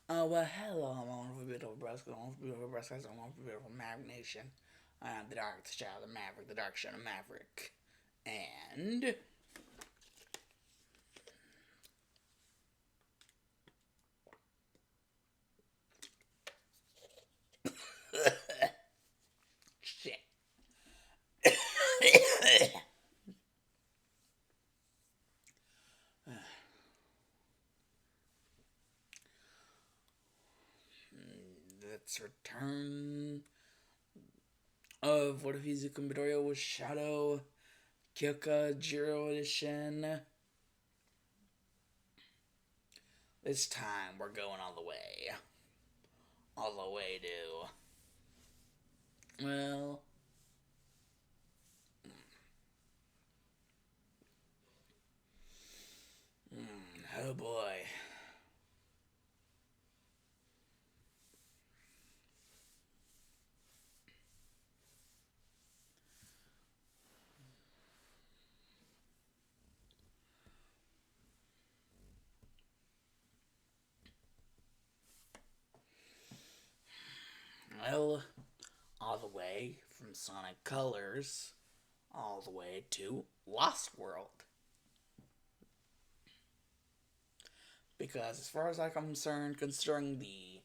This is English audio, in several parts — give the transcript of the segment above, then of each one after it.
Well, hello, I'm on for a bit of breast, I'm on for a bit of breast, I'm on for a bit of Maverick Nation. I am the Dark Shadow of the Maverick, the Dark Shadow Maverick. And. Shit. Let's return of what if Izuku Midoriya was Shadow Kyoka Jiro Edition. This time we're going all the way. All the way to. Well. Oh boy. Well, all the way from Sonic Colors all the way to Lost World. Because as far as I'm concerned, considering the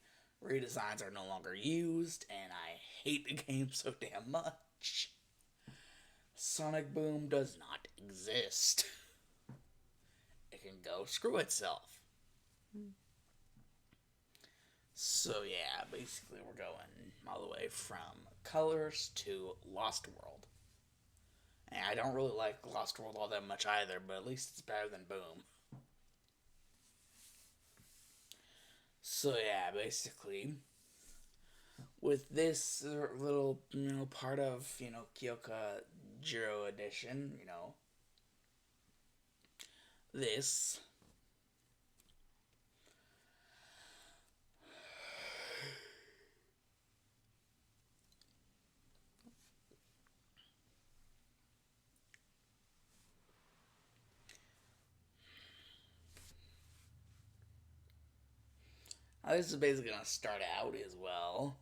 redesigns are no longer used, and I hate the game so damn much, Sonic Boom does not exist. It can go screw itself. So yeah, basically we're going all the way from Colors to Lost World. And I don't really like Lost World all that much either, but at least it's better than Boom. So yeah, basically, with this little, part of, Kyoka Jiro Edition, this. This is basically going to start out as well.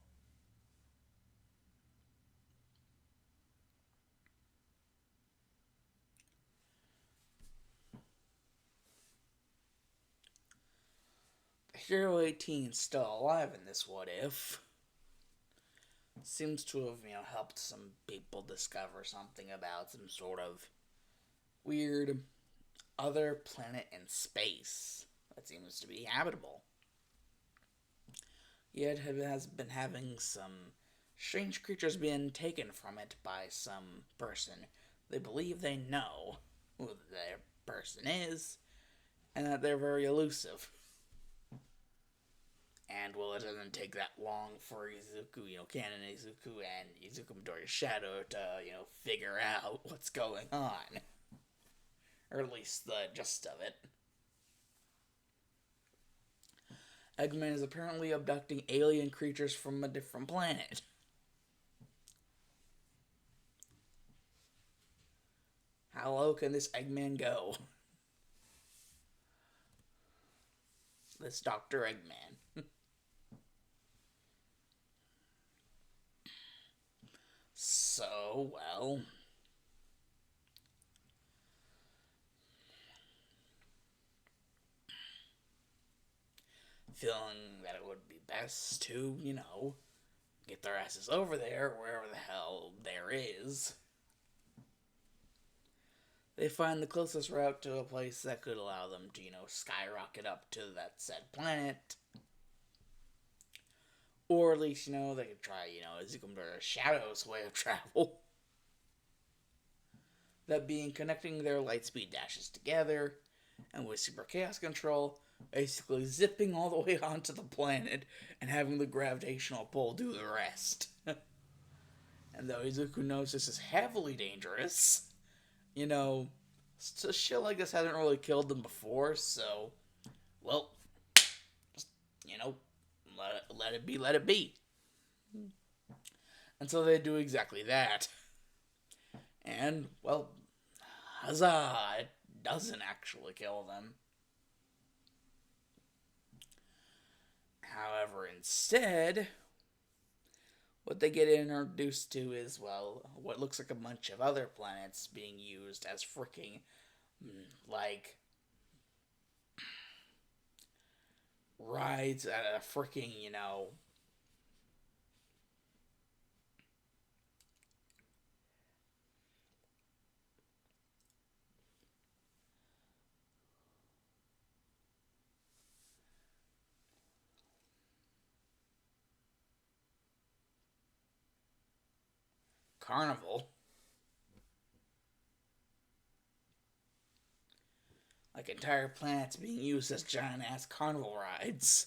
Hero 18 still alive in this what if. Seems to have, helped some people discover something about some sort of weird other planet in space that seems to be habitable. Yet it has been having some strange creatures being taken from it by some person. They believe they know who their person is, and that they're very elusive. And well, it doesn't take that long for Izuku, Canon Izuku and Izuku Midoriya's Shadow to, figure out what's going on. Or at least the gist of it. Eggman is apparently abducting alien creatures from a different planet. How low can this Eggman go? This Dr. Eggman. So, well. Feeling that it would be best to, get their asses over there, wherever the hell there is. They find the closest route to a place that could allow them to, skyrocket up to that said planet. Or at least, they could try, Izuku Midoriya's Shadow's way of travel. That being connecting their lightspeed dashes together, and with Super Chaos Control, basically zipping all the way onto the planet and having the gravitational pull do the rest. And though Izuku knows this is heavily dangerous, shit like this hasn't really killed them before, so, well, just, let it be, let it be. And so they do exactly that. And, well, huzzah, it doesn't actually kill them. instead, what they get introduced to is, well, what looks like a bunch of other planets being used as freaking, like, rides at a freaking, carnival. Like, entire planets being used as giant-ass carnival rides.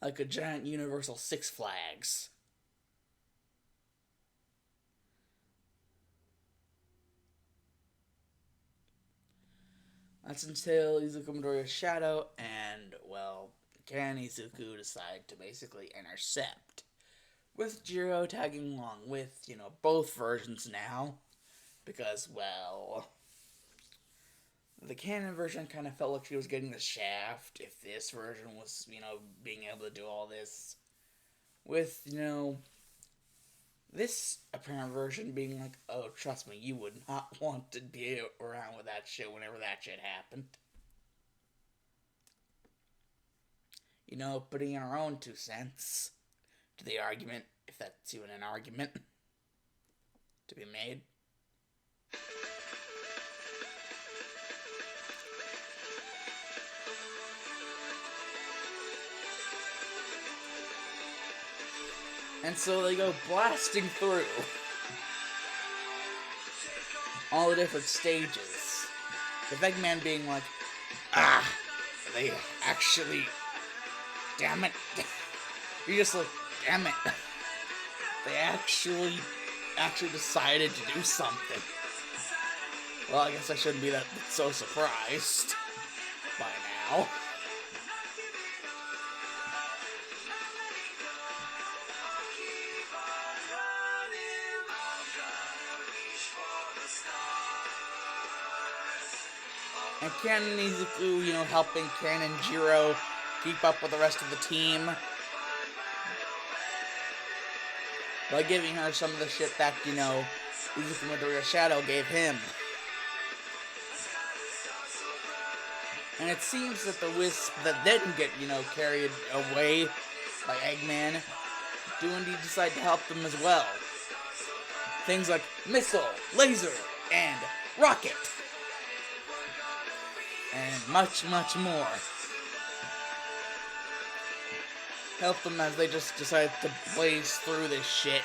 Like a giant universal Six Flags. That's until Izuku Midoriya's shadow and, well, Ken and Izuku decide to basically intercept. With Jiro tagging along with, both versions now. Because, well, the canon version kind of felt like she was getting the shaft if this version was, being able to do all this. With, this apparent version being like, oh, trust me, you would not want to be around with that shit whenever that shit happened. Putting in our own 2 cents to the argument, if that's even an argument to be made. And so they go blasting through all the different stages. The Eggman being like, they actually, damn it. You're just like, damn it. They actually decided to do something. Well, I guess I shouldn't be that so surprised by now. And Ken and Izuku, helping Ken and Jiro keep up with the rest of the team by giving her some of the shit that, Izuku Midoriya's shadow gave him. And it seems that the Wisp that didn't get, carried away by Eggman do indeed decide to help them as well. Things like missile, laser, and rocket. And much, much more. Help them as they just decide to blaze through this shit.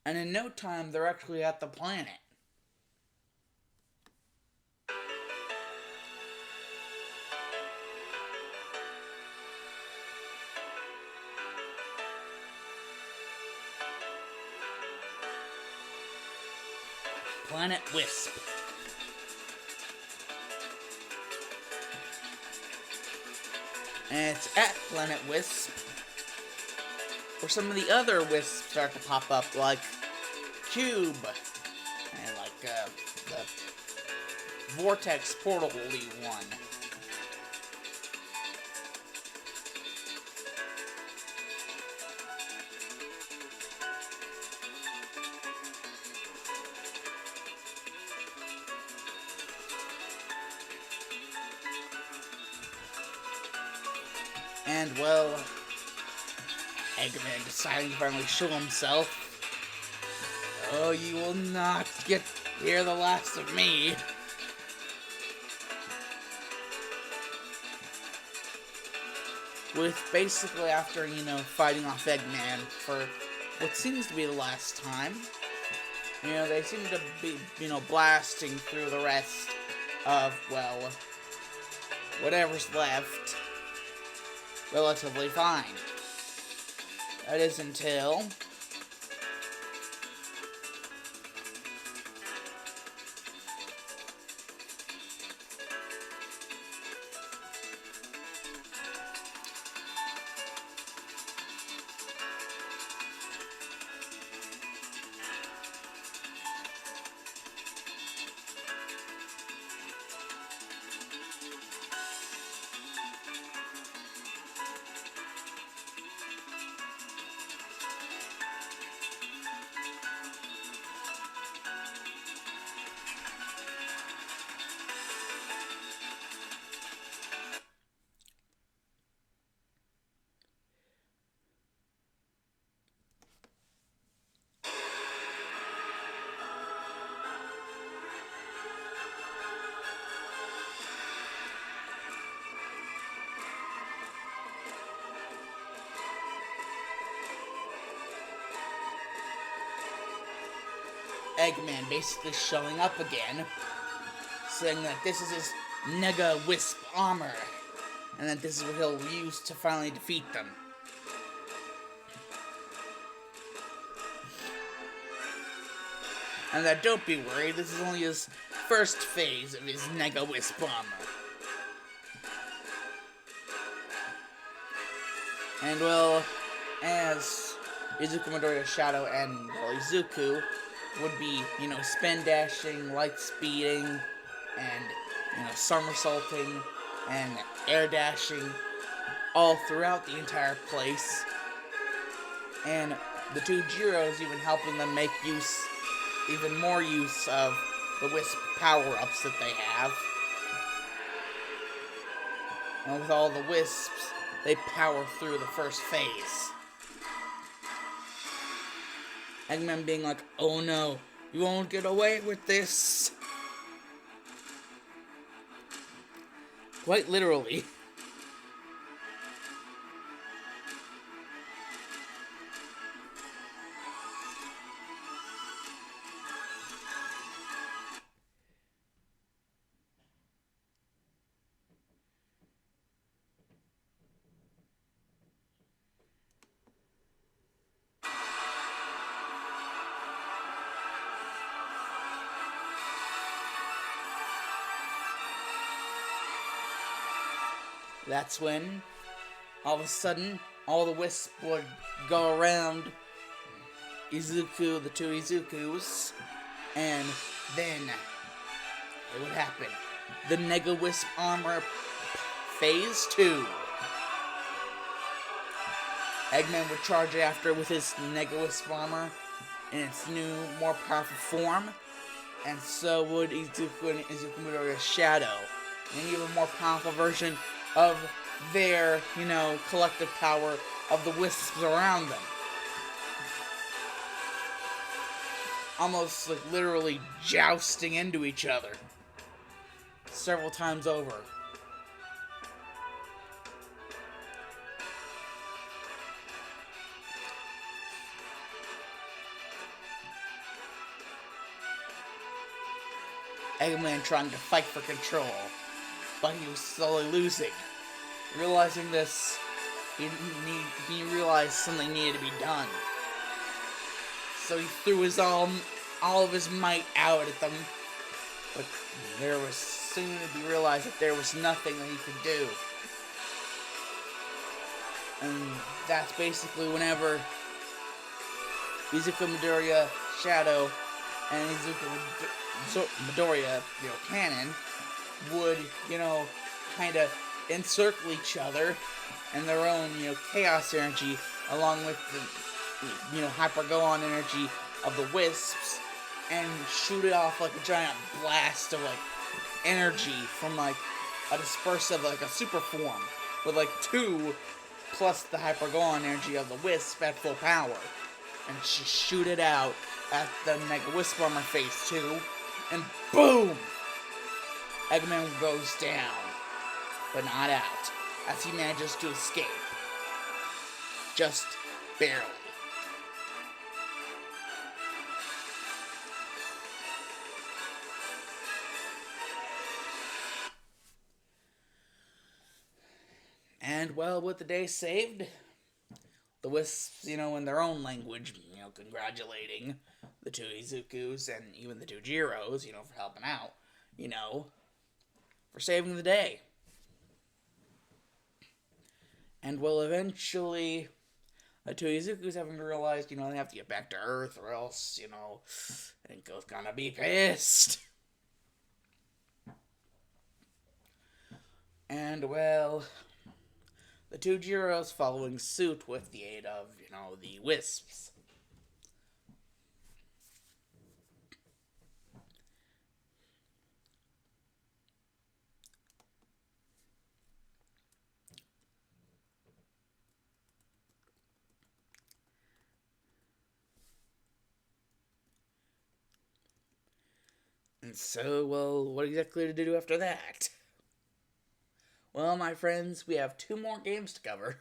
And in no time, they're actually at the planet. Planet Wisp. And it's at Planet Wisp where some of the other wisps start to pop up, like Cube, and like the Vortex Portal-y one. And, well, Eggman deciding to finally show himself. Oh, you will not hear the last of me. With basically after, fighting off Eggman for what seems to be the last time, they seem to be, blasting through the rest of, well, whatever's left relatively fine. That is until Eggman basically showing up again, saying that this is his Nega Wisp armor, and that this is what he'll use to finally defeat them. And that don't be worried, this is only his first phase of his Nega Wisp armor. And well, as Izuku Midoriya's Shadow and Izuku would be, spin dashing, light speeding, and, somersaulting, and air dashing all throughout the entire place. And the two Jiros even helping them make even more use of the Wisp power-ups that they have. And with all the Wisps, they power through the first phase. Eggman being like, oh no, you won't get away with this. Quite literally. That's when, all of a sudden, all the Wisps would go around Izuku, the two Izukus, and then it would happen. The Nega Wisp armor phase 2. Eggman would charge after with his Nega Wisp armor in its new, more powerful form, and so would Izuku and Izuku Midoriya's Shadow, an even more powerful version of their, collective power of the Wisps around them. Almost like literally jousting into each other several times over. Eggman trying to fight for control, but he was slowly losing. Realizing this, he realized something needed to be done. So he threw all of his might out at them, but there was soon to be realized that there was nothing that he could do. And that's basically whenever Izuku Midoriya Shadow and Izuku Midoriya Canon would, kind of encircle each other and their own, chaos energy, along with the, hyper-go-on energy of the Wisps, and shoot it off like a giant blast of, energy from, a dispersive, a super form, with, 2 plus the hyper-go-on energy of the Wisp at full power, and shoot it out at the Nega Wisp armor phase 2, and boom! Eggman goes down, but not out, as he manages to escape. Just barely. And, well, with the day saved, the Wisps, in their own language, congratulating the two Izukus and even the two Jiros, for helping out, for saving the day. And well, eventually, the two Izukus haven't realized, they have to get back to Earth, or else, Enko's gonna be pissed. And well, the two Jiros following suit with the aid of, the Wisps. And so, well, what exactly to do after that? Well, my friends, we have 2 more games to cover.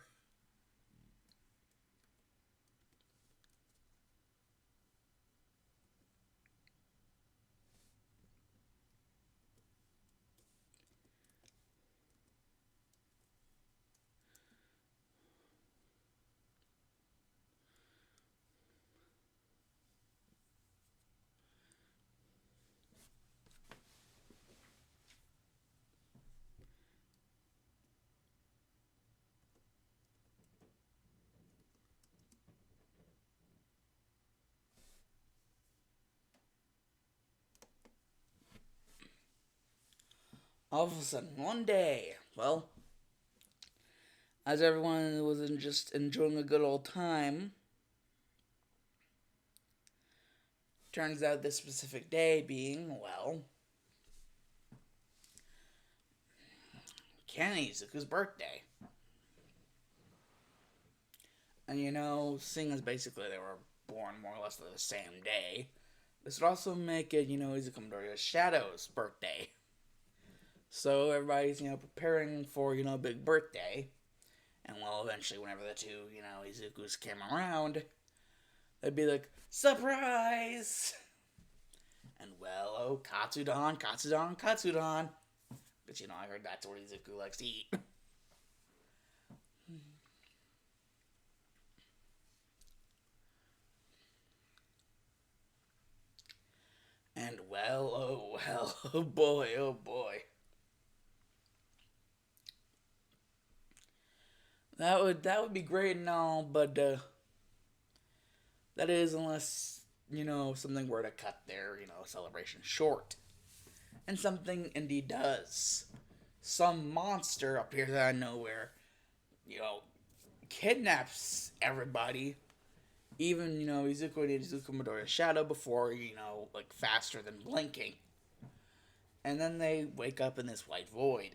All of a sudden, one day, well, as everyone was just enjoying a good old time, turns out this specific day being, well, Ken Izuku's birthday. And seeing as basically they were born more or less the same day, this would also make it, Izuku Midoriya's Shadow's birthday. So everybody's, preparing for, a big birthday. And well, eventually, whenever the two, Izukus came around, they'd be like, surprise! And well, oh, Katsudon, Katsudon, Katsudon. But I heard that's what Izuku likes to eat. And well, oh well, oh boy, oh boy. That would be great and all, but that is unless something were to cut their celebration short, and something indeed does. Some monster appears out of nowhere, kidnaps everybody, even Izuku and Izuku Midoriya's shadow before like faster than blinking, and then they wake up in this white void.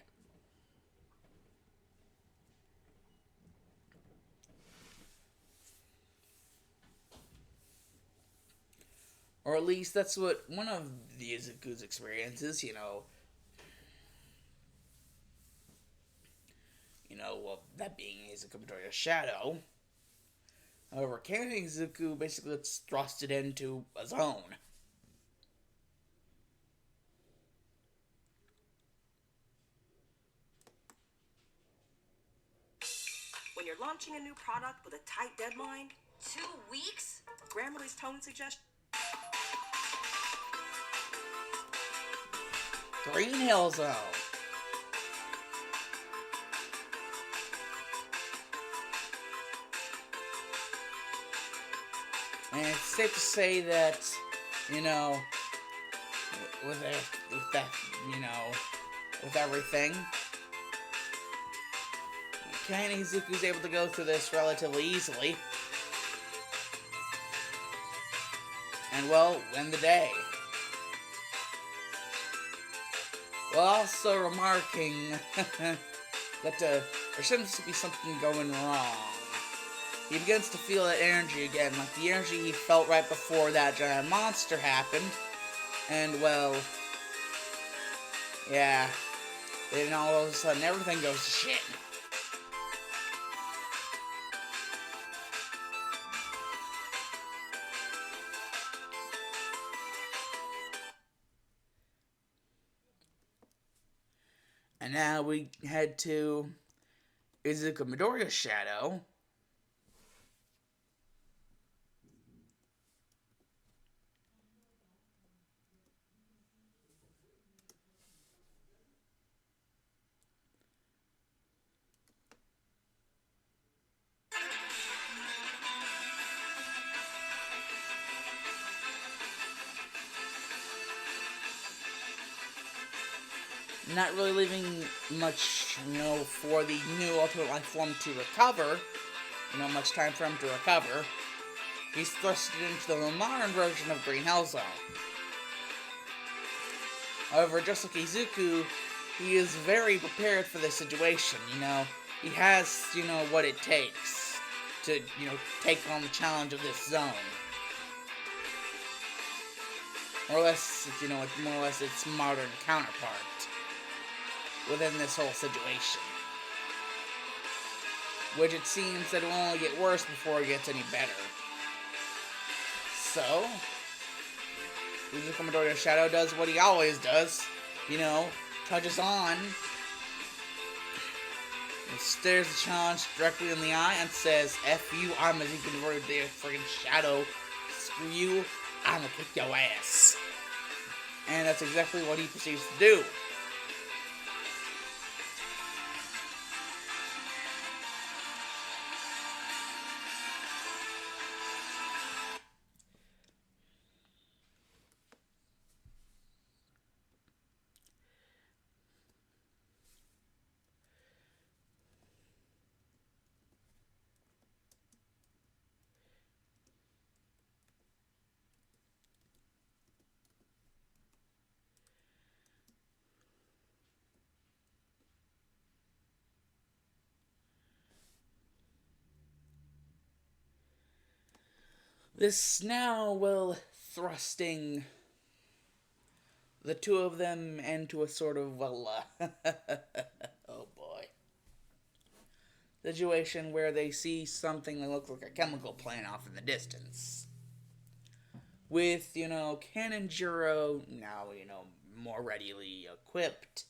Or at least that's what one of the Izuku's experiences, well, that being Izuku Midoriya's shadow. However, Ken Izuku basically gets thrusted into a zone. When you're launching a new product with a tight deadline, 2 weeks? Grammarly's tone suggestion. Green Hill Zone. And it's safe to say that, with that, with everything, Ken Izuku's able to go through this relatively easily. And well, win the day. While also remarking that there seems to be something going wrong. He begins to feel that energy again, like the energy he felt right before that giant monster happened. And well, yeah, then all of a sudden everything goes to shit. And now we head to Izuku Midoriya's shadow. not really leaving much, for the new Ultimate Life Form to recover, much time for him to recover. He's thrusted into the modern version of Green Hell Zone. However, just like Izuku, he is very prepared for this situation, He has, what it takes to, take on the challenge of this zone. More or less, its modern counterpart within this whole situation. Which it seems that it will only get worse before it gets any better. So, Izuku Midoriya Shadow does what he always does, trudges on, and stares the challenge directly in the eye and says, F you, I'm Izuku Midoriya friggin' Shadow, screw you, I'ma kick your ass. And that's exactly what he proceeds to do. This now will thrusting the two of them into a sort of, oh boy, situation where they see something that looks like a chemical plant off in the distance. With, Ken and Jiro now, more readily equipped,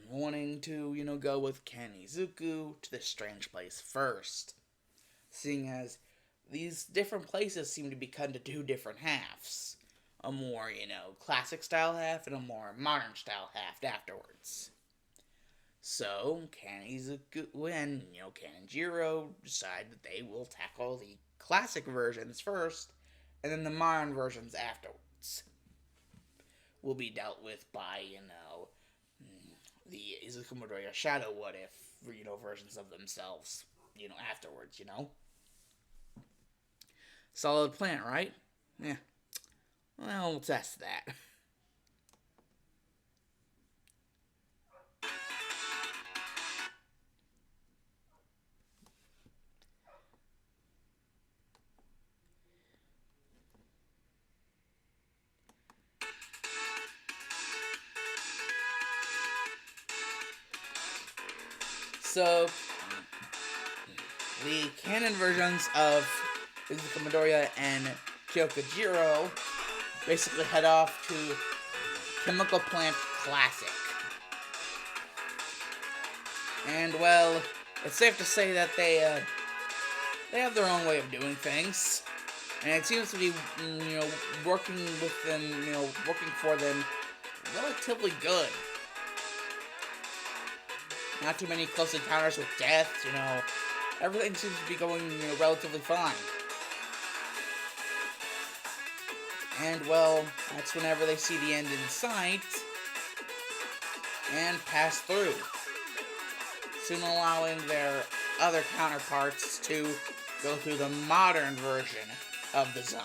wanting to, go with Ken Izuku to this strange place first. Seeing as these different places seem to be cut into two different halves. A more, classic style half and a more modern style half afterwards. So, Ken Izuku and, Ken and Jiro decide that they will tackle the classic versions first, and then the modern versions afterwards. Will be dealt with by, the Izuku Midoriya Shadow What If, versions of themselves, afterwards, Solid plan, right? Yeah. Well, we'll test that. So, the canon versions of Izuku Midoriya and Kyokujiro basically head off to Chemical Plant Classic. And, well, it's safe to say that they have their own way of doing things. And it seems to be, working with them, working for them relatively good. Not too many close encounters with death, everything seems to be going, relatively fine. And, well, that's whenever they see the end in sight and pass through, soon allowing their other counterparts to go through the modern version of the zone.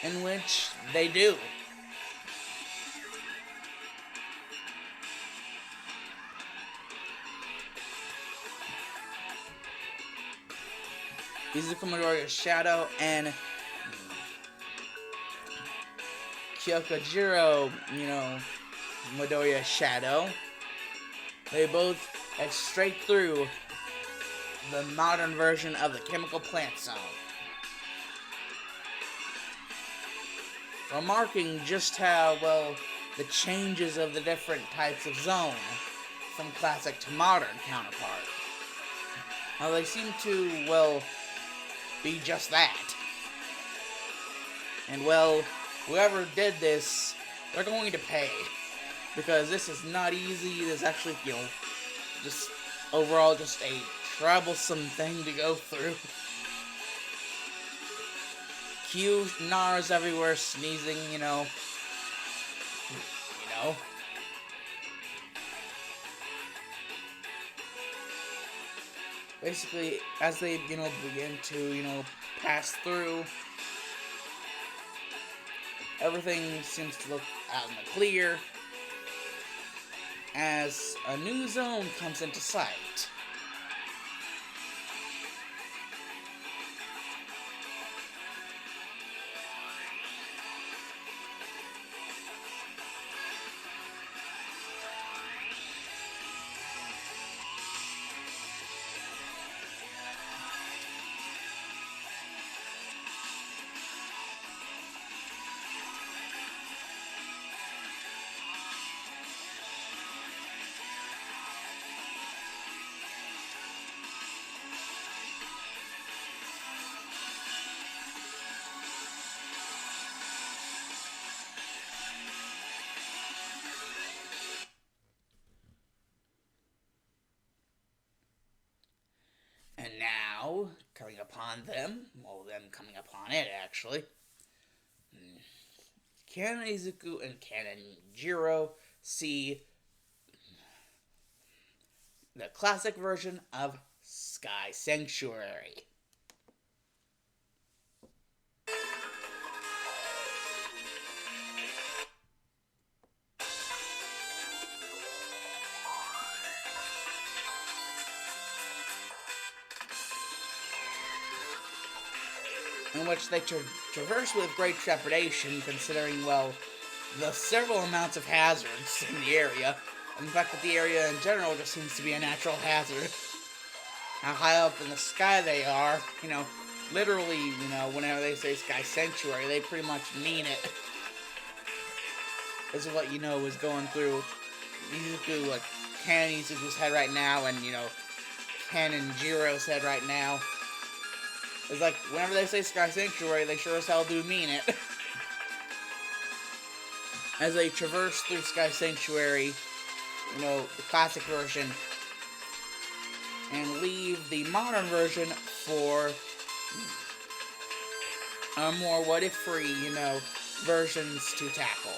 In which they do. Izuku Midoriya's Shadow and Kyokujiro, Midoriya's Shadow. They both head straight through the modern version of the Chemical Plant Zone. Remarking just how, well, the changes of the different types of zone from classic to modern counterpart. Now they seem to, well, be just that. And well, whoever did this, they're going to pay. Because this is not easy. This is actually, just overall just a troublesome thing to go through. Cue Nars everywhere, sneezing, you know. Basically, as they, begin to, pass through, everything seems to look out in the clear as a new zone comes into sight. And now, coming upon them, them coming upon it actually, Canon Izuku and Canon Jiro see the classic version of Sky Sanctuary. In which they traverse with great trepidation, considering, well, the several amounts of hazards in the area, and the fact that the area in general just seems to be a natural hazard. How high up in the sky they are, literally, whenever they say Sky Sanctuary, they pretty much mean it. This is what, is going through Izuku, Canon Izuku's head right now, and, Canon Jiro's head right now. It's like, whenever they say Sky Sanctuary, they sure as hell do mean it. As they traverse through Sky Sanctuary, the classic version, and leave the modern version for more what-if-free, versions to tackle.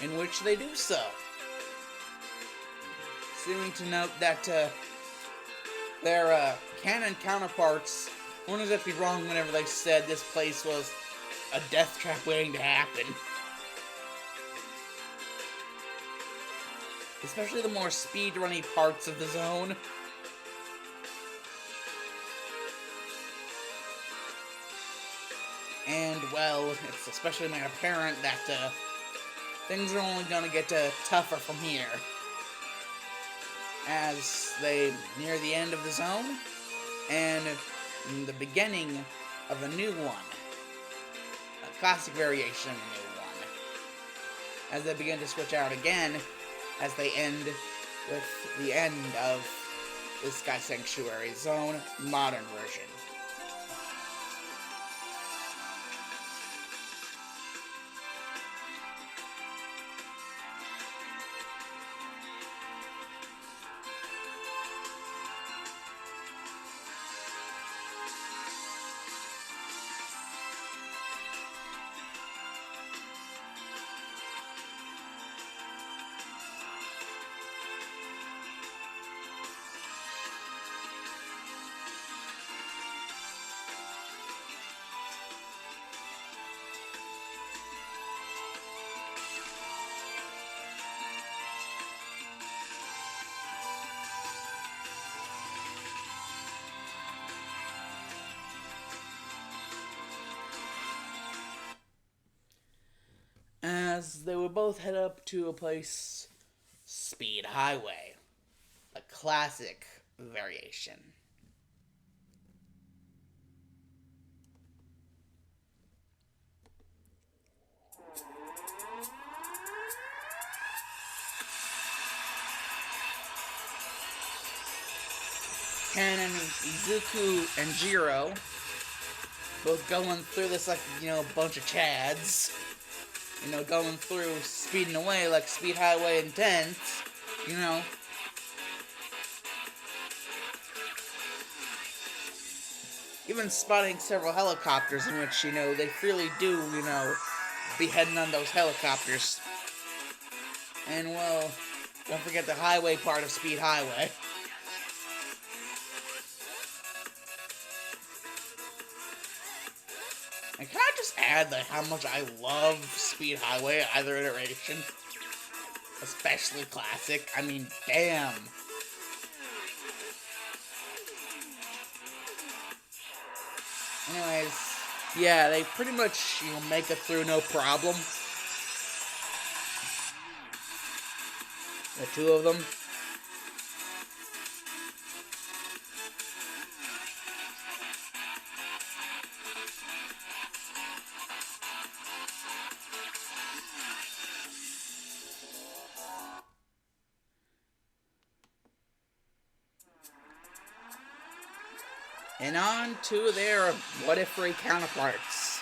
In which they do so. Seeming to note that their canon counterparts weren't exactly wrong whenever they said this place was a death trap waiting to happen. Especially the more speedrunny parts of the zone. And, well, it's especially made apparent that things are only going to get tougher from here. As they near the end of the zone, and the beginning of a new one. A classic variation of a new one. As they begin to switch out again, as they end with the end of the Sky Sanctuary Zone modern version. as they would both head up to a place, Speed Highway, a classic variation. Ken and Izuku and Jiro both going through this like, bunch of chads. Going through, speeding away like Speed Highway intends, Even spotting several helicopters in which, they freely do, be heading on those helicopters. And, well, don't forget the highway part of Speed Highway. And can I just add how much I love Speed Highway, either iteration? Especially classic. I mean, damn. Anyways, yeah, they pretty much, make it through no problem. The two of them. And on to their what-if-free counterparts.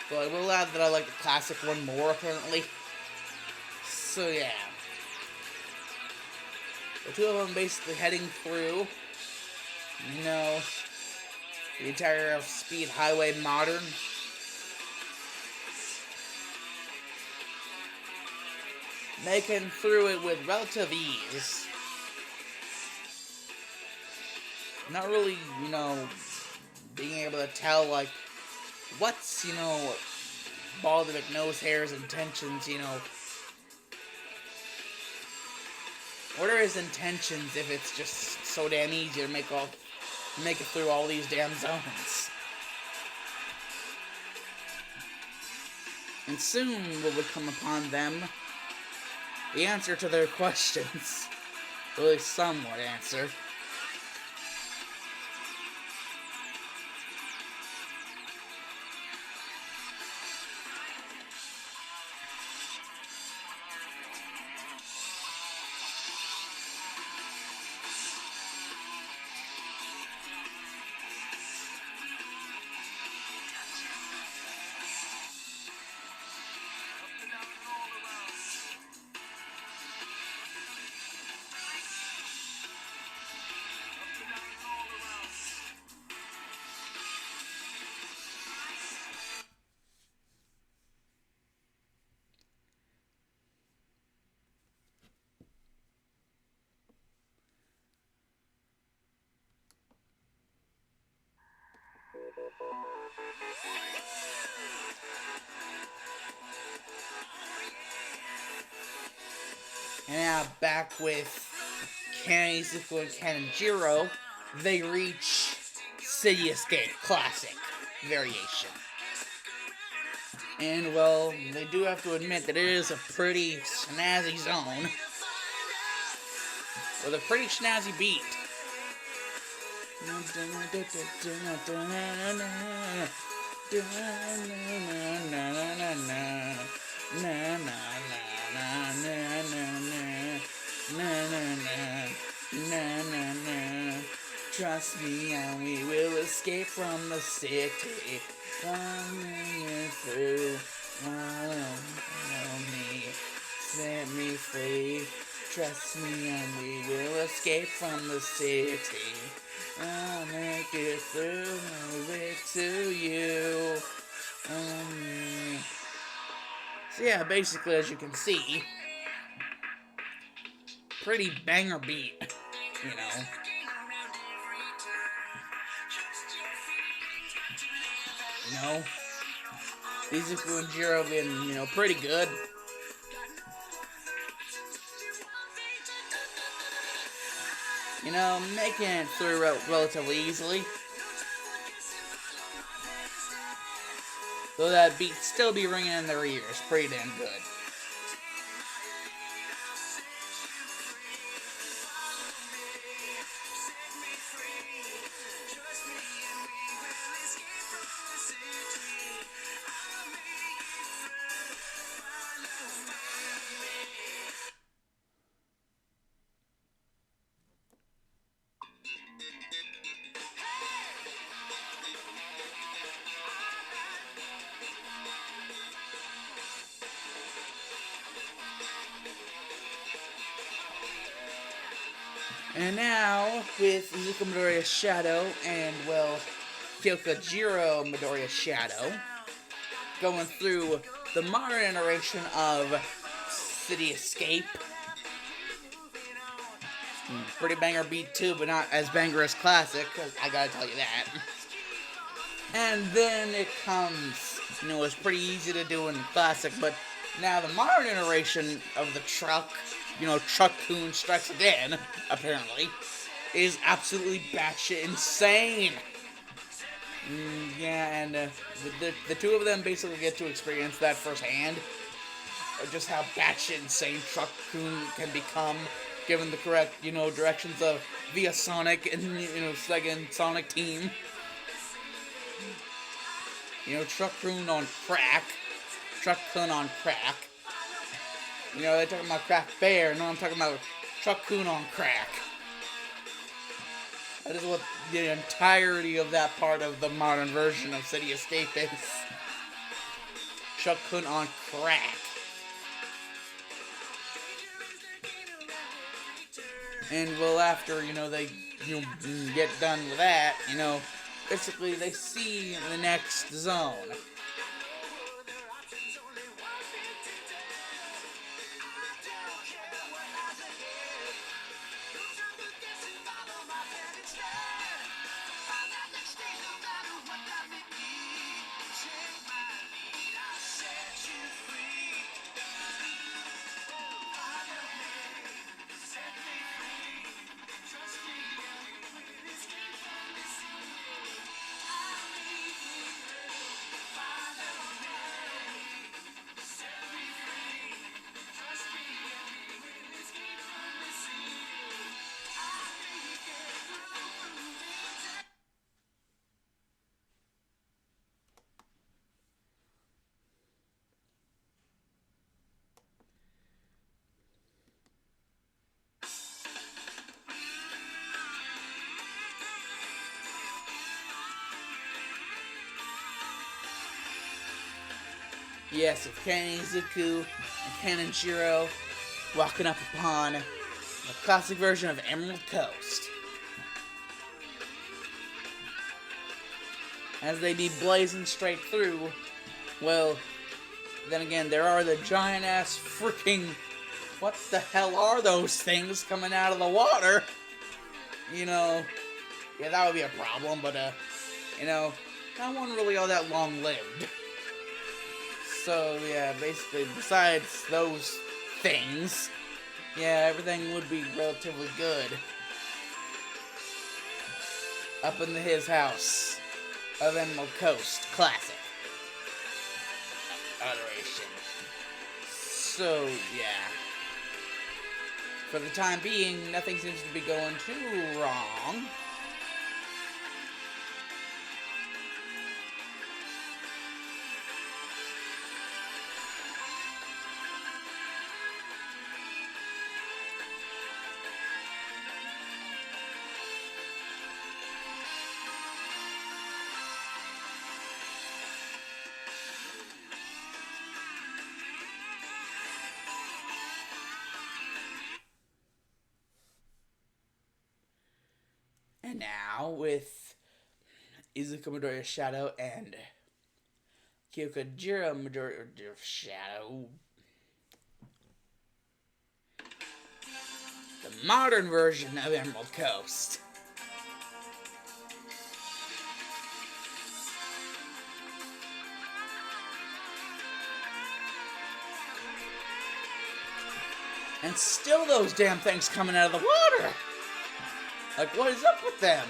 But I will add that I like the classic one more, apparently. So, yeah. The two of them basically heading through, the entire Speed Highway Modern. Making through it with relative ease. Not really, being able to tell, what's, Baldy McNosehair's intentions, What are his intentions if it's just so damn easy to make it through all these damn zones? And soon we would come upon them the answer to their questions. Or at least somewhat answer. And now back with Ken, Izuku, and Ken and Jiro, they reach City Escape Classic variation. And, well, they do have to admit that it is a pretty snazzy zone. With a pretty snazzy beat. Trust me and we will escape from the city. Running through, follow me, set me free. Trust me and we will escape from the city. I'll make it through, move it to you. So yeah, basically as you can see, pretty banger beat, Izuku and Jiro have been, pretty good. You know, making it through relatively easily. Though that beat still be ringing in their ears pretty damn good. And now, with Izuku Midoriya's Shadow and, well, Jiro Midoriya's Shadow, going through the modern iteration of City Escape. Pretty banger beat too, but not as banger as Classic, I gotta tell you that. And then it comes, you know, it's pretty easy to do in Classic, but now the modern iteration of the truck, you know, Truck-kun Strikes Again, apparently, is absolutely batshit insane. Yeah, and the two of them basically get to experience that firsthand. Just how batshit insane Truck-kun can become, given the correct, you know, directions of via Sonic and, you know, second Sonic team. You know, Truck-kun on crack. Truck-kun on crack. You know, they're talking about Crack Bear. No, I'm talking about Truck-kun on crack. That is what the entirety of that part of the modern version of City Escape is. Truck-kun on crack. And, well, after, you know, they get done with that, you know, basically they see the next zone. Yes, with Ken Izuku and Ken and Jiro walking up upon the classic version of Emerald Coast. As they be blazing straight through, well, then again, there are the giant-ass freaking... What the hell are those things coming out of the water? You know, yeah, that would be a problem, but, you know, that one really all that long-lived. So, yeah, basically, besides those things, yeah, everything would be relatively good. Up in his house of Emerald Coast Classic iteration. So, yeah. For the time being, nothing seems to be going too wrong. And now, with Izuku Midoriya's Shadow and Jiro Midoriya's Shadow, the modern version of Emerald Coast. And still those damn things coming out of the water! Like, what is up with them?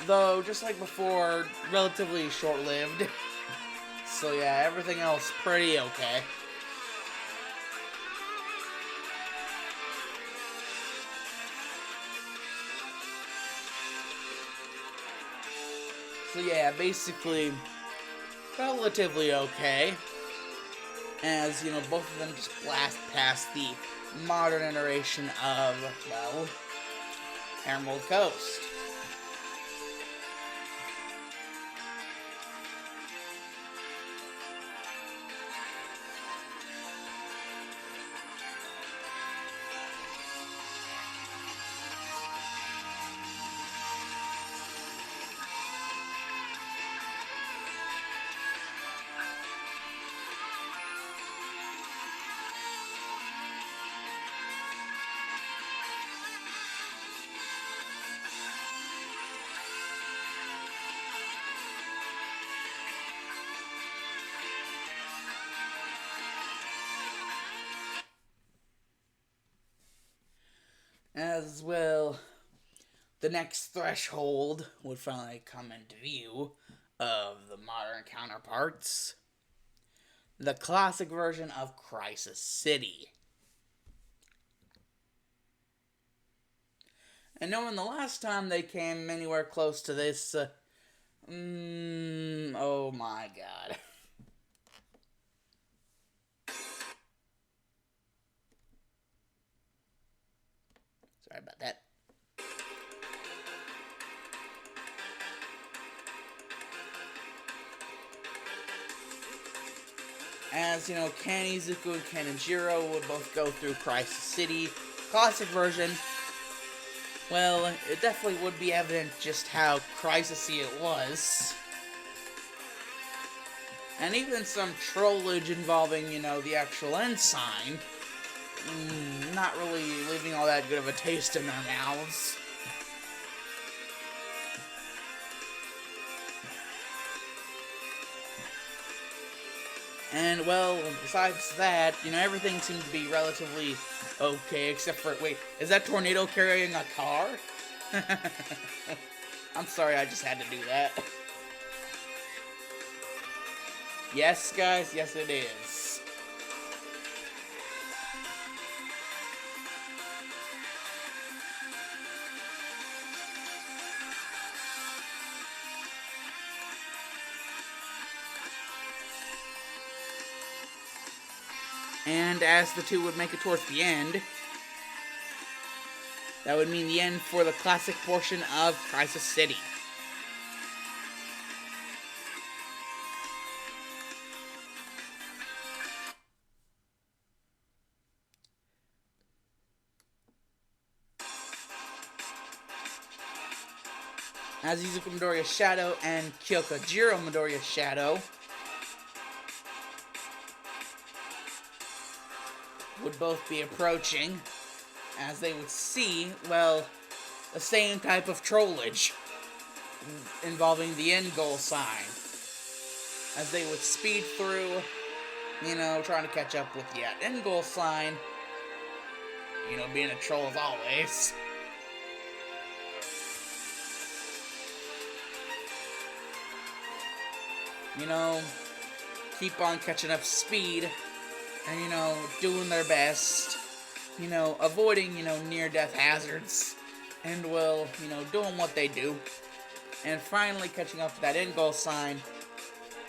Though, just like before, relatively short-lived. So yeah, everything else pretty okay. So yeah, basically, relatively okay. As, you know, both of them just blast past the modern iteration of, well, Emerald Coast. As well, the next threshold would finally come into view of the modern counterparts. The classic version of Crisis City. And knowing the last time they came anywhere close to this, oh my god. Sorry about that. As, you know, Ken Izuku and Ken and Jiro would both go through Crisis City. Classic version. Well, it definitely would be evident just how crisis-y it was. And even some trollage involving, you know, the actual ensign. Not really leaving all that good of a taste in their mouths. And, well, besides that, you know, everything seems to be relatively okay, except for, wait, is that tornado carrying a car? I'm sorry, I just had to do that. Yes, guys, yes it is. And as the two would make it towards the end, that would mean the end for the classic portion of Crisis City. As Izuku Midoriya's shadow and Kyoko Jiro Midoriya's shadow would both be approaching, as they would see, well, the same type of trollage involving the end goal sign. As they would speed through, you know, trying to catch up with the end goal sign, you know, being a troll as always. You know, keep on catching up speed, and, you know, doing their best, you know, avoiding, you know, near-death hazards, and, well, you know, doing what they do, and finally catching up with that end goal sign,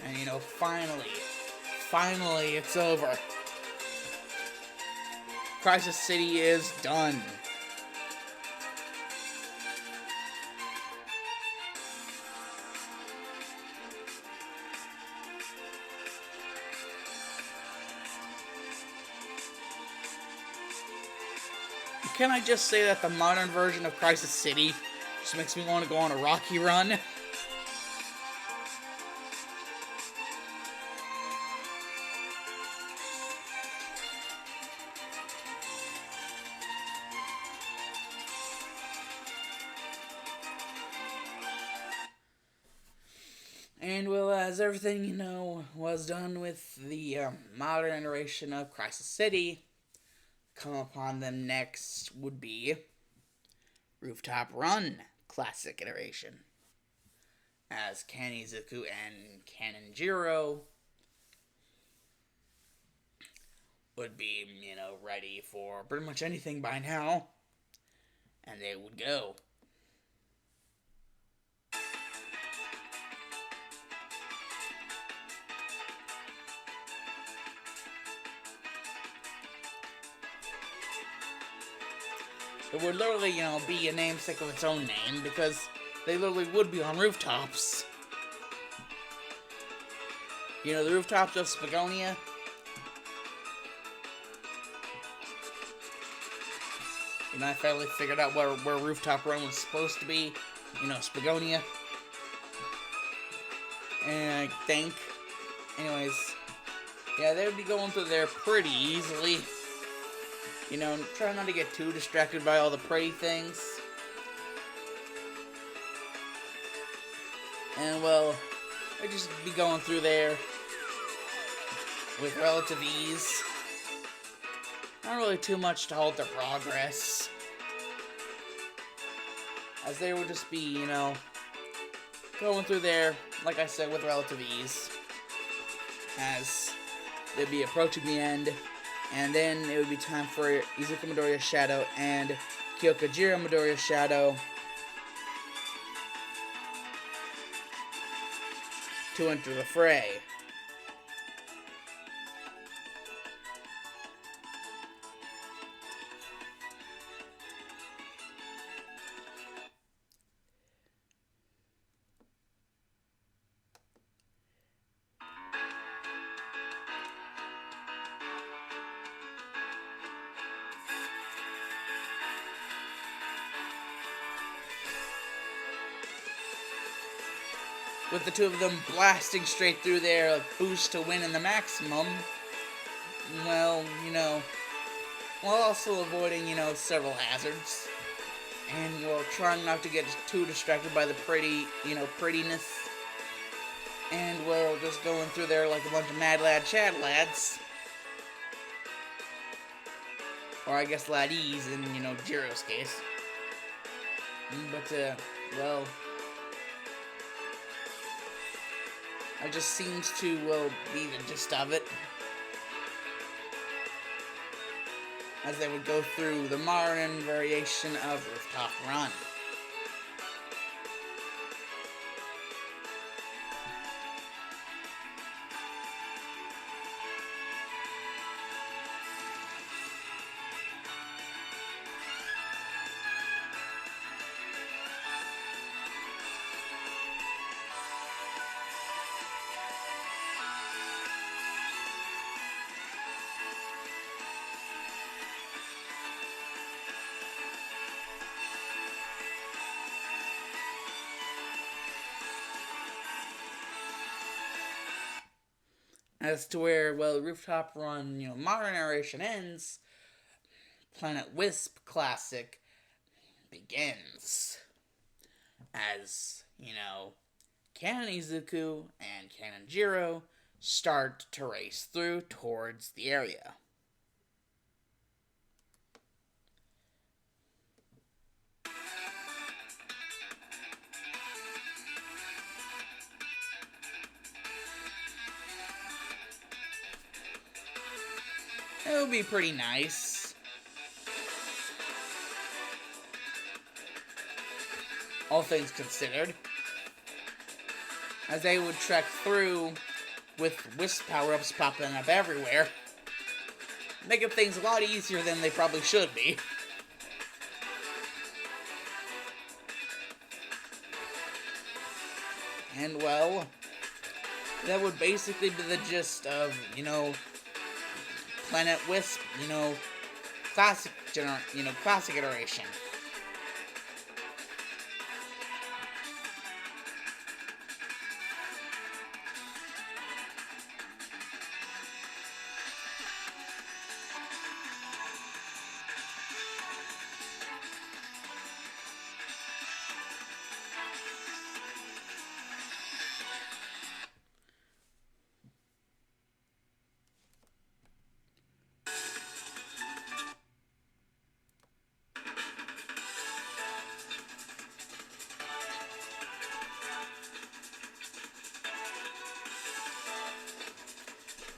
and, you know, finally, it's over. Crisis City is done. Can I just say that the modern version of Crisis City just makes me want to go on a Rocky run? And, well, as everything, you know, was done with the modern iteration of Crisis City, come upon them next would be Rooftop Run Classic Iteration, as Ken Izuku and Canon Jiro would be, ready for pretty much anything by now, and they would go. It would literally, be a namesake of its own name, because they literally would be on rooftops. The rooftops of Spagonia? I finally figured out where Rooftop Run was supposed to be. Spagonia. And I think. Anyways. Yeah, they would be going through there pretty easily. Try not to get too distracted by all the pretty things. And, well, I'd just be going through there with relative ease. Not really too much to halt their progress, as they would just be, going through there, like I said, with relative ease, as they'd be approaching the end, and then it would be time for Izuku Midoriya's shadow and Kyokujiro Midoriya's shadow to enter the fray. With the two of them blasting straight through there, like, boost to win in the maximum, well, while also avoiding, several hazards. And, well, trying not to get too distracted by the prettiness. And, well, just going through there like a bunch of mad lad chad lads. Or I guess laddies in, Jiro's case. But, well, it just seems to, be the gist of it. As they would go through the modern variation of Rooftop Run. As to where, well, Rooftop Run, modern narration ends, Planet Wisp Classic begins. As, Canon Izuku and Canon Jiro start to race through towards the area. It would be pretty nice. All things considered. As they would trek through with Wisp power-ups popping up everywhere. Making things a lot easier than they probably should be. And, well, that would basically be the gist of, Planet Wisp, classic iteration.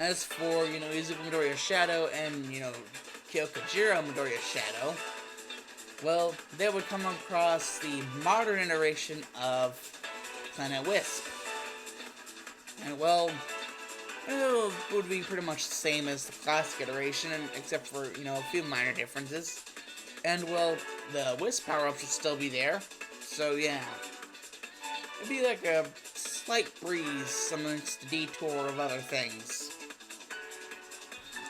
As for, Izuku Midoriya's shadow and, Kyoko Jiro Midoriya's shadow, well, they would come across the modern iteration of Planet Wisp. And, well, it would be pretty much the same as the classic iteration, except for, a few minor differences. And, well, the Wisp power-up should still be there. So, yeah. It'd be like a slight breeze amongst the detour of other things.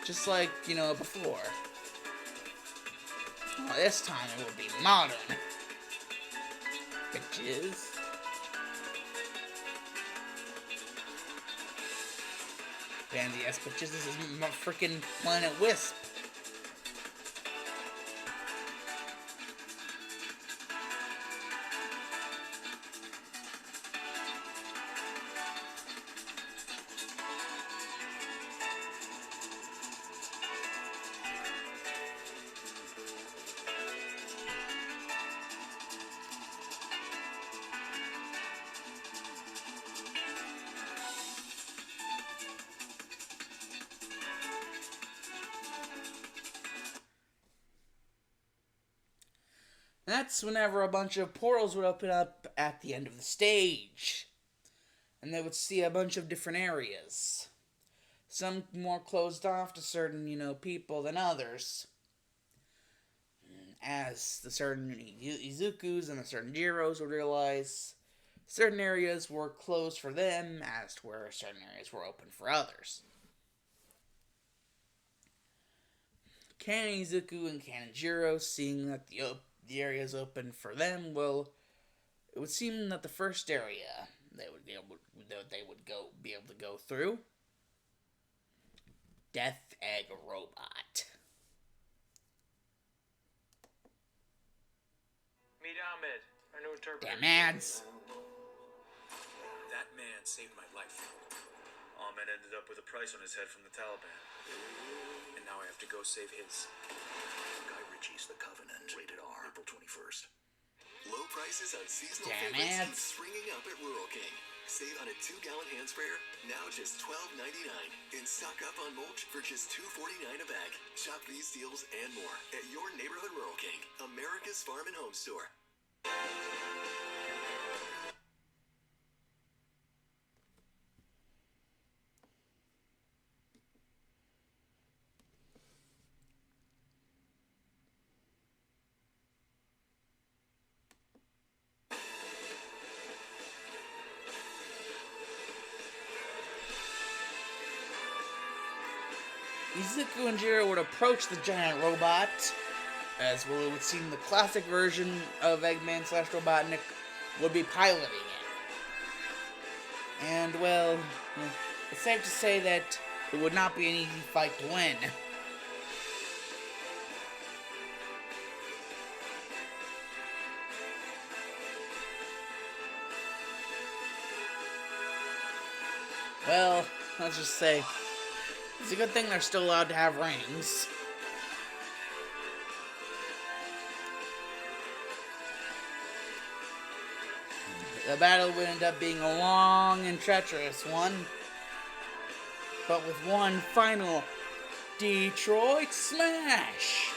Just like, before. Well, this time it will be modern. Bitches. Pansy ass bitches, this is my freaking Planet Wisp. That's whenever a bunch of portals would open up at the end of the stage. And they would see a bunch of different areas. Some more closed off to certain, people than others. As the certain Izukus and the certain Jiros would realize, certain areas were closed for them, as to where certain areas were open for others. Canon Izuku and Canon Jiro, seeing that the areas open for them, well, it would seem that the first area they would be able to go through, Death Egg Robot. Meet Ahmed, our new interpreter. Damn ads. That man saved my life. Ahmed ended up with a price on his head from the Taliban. And now I have to go save his. Guy Ritchie's The Covenant, rated R, April 21st. Low prices on seasonal Damn favorites it. keep springing up at Rural King. Save on a 2-gallon hand sprayer, now just $12.99. And stock up on mulch for just $2.49 a bag. Shop these deals and more at your neighborhood Rural King, America's farm and home store. Izuku and Jiro would approach the giant robot, as well it would seem the classic version of Eggman/Robotnik would be piloting it. And, well, it's safe to say that it would not be an easy fight to win. Well, let's just say, it's a good thing they're still allowed to have rings. The battle would end up being a long and treacherous one, but with one final Detroit smash.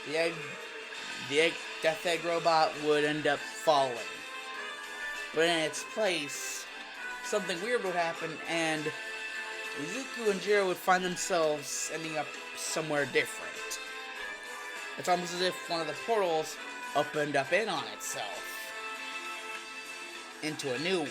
The Death Egg Robot would end up falling. But in its place, something weird would happen, and Izuku and Jiro would find themselves ending up somewhere different. It's almost as if one of the portals opened up in on itself into a new one.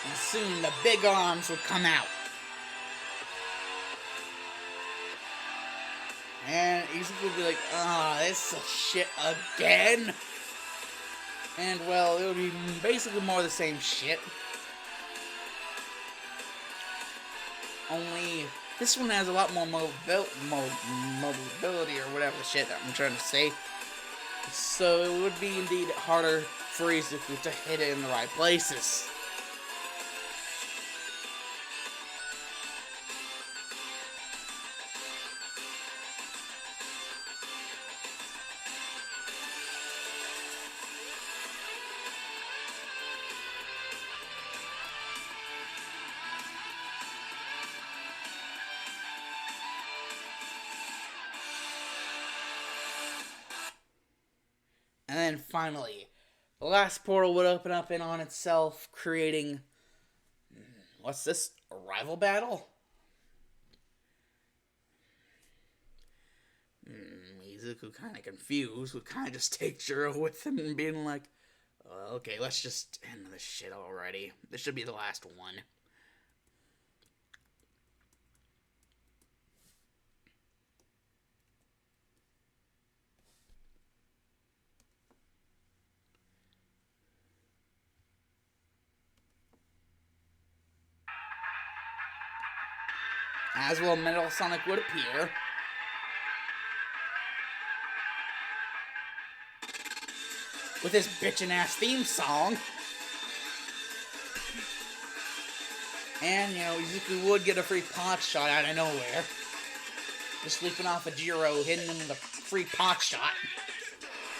And soon the big arms would come out. And Izuku would be like, this shit again? And, well, it would be basically more of the same shit. Only, this one has a lot more mobility, or whatever the shit that I'm trying to say. So it would be indeed harder for Izuku to hit it in the right places. And then finally, the last portal would open up in on itself, creating... What's this? A rival battle? Izuku kind of confused, would kind of just take Jiro with him and being like, okay, let's just end this shit already. This should be the last one. As well, Metal Sonic would appear. With his bitchin' ass theme song. And, you know, Izuku would get a free pot shot out of nowhere. Just leaping off of Jiro, hitting him with a free pot shot.